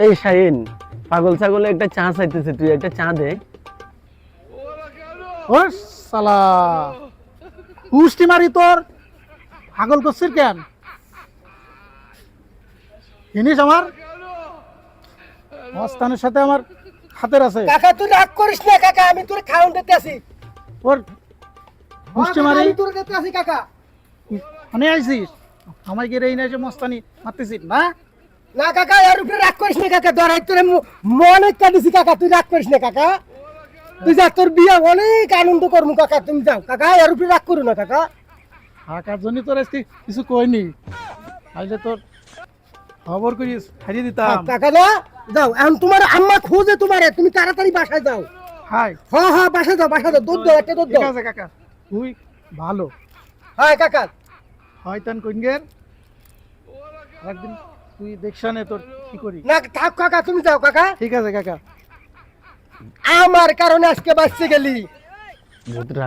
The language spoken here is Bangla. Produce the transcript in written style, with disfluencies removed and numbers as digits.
এই শাহিন, পাগল ছাগলে একটা চা চাইতেছে, তুই একটা চা দে। ও শালা উষ্টি মারি তোর পাগল করছিস কেন? জিনিস আমার মস্তানের সাথে আমার হাতের আছে। কাকা তুই রাগ করিস না কাকা, আমি তোর খাওন দিতে আসি। ওর উষ্টি মারি আমি তোর দিতে আসি কাকা। মানে আইছিস আমায় গিয়ে এই না যে মস্তানি মারতেছিস না? না কাকা এর উপরে রাগ করিস না কাকা, ধরাই তোর মনে কাটিছি কাকা, তুই রাগ করিস না কাকা। তুই যা, তোর বিয়ে অনেক আনন্দ করবো কাকা, তুমি যাও কাকা, এর উপরে রাগ করো না কাকা। হাঁকার জন্য তোর আজকে কিছু কইনি, আইলে তোর খবর করিস হারিয়ে দিতাম। কাকা না যাও, এখন তোমার আম্মা খোঁজে তোমারে, তুমি তাড়াতাড়ি বাসায় যাও। হাই হ্যাঁ হ্যাঁ বাসায় যাও, বাসায় যাও, দুধ দাও, একটা দুধ ঠিক দাও। আছে কাকা, তুই ভালো হ্যাঁ কাকা। হয়তান কইঙ্গের একদিন তুই দেখছানে তোর কি করি। না থাক কাকা, তুমি যাও কাকা, ঠিক আছে কাকা। আমার কারণে আজকে বাঁচতে গেলি। বহুত রাগ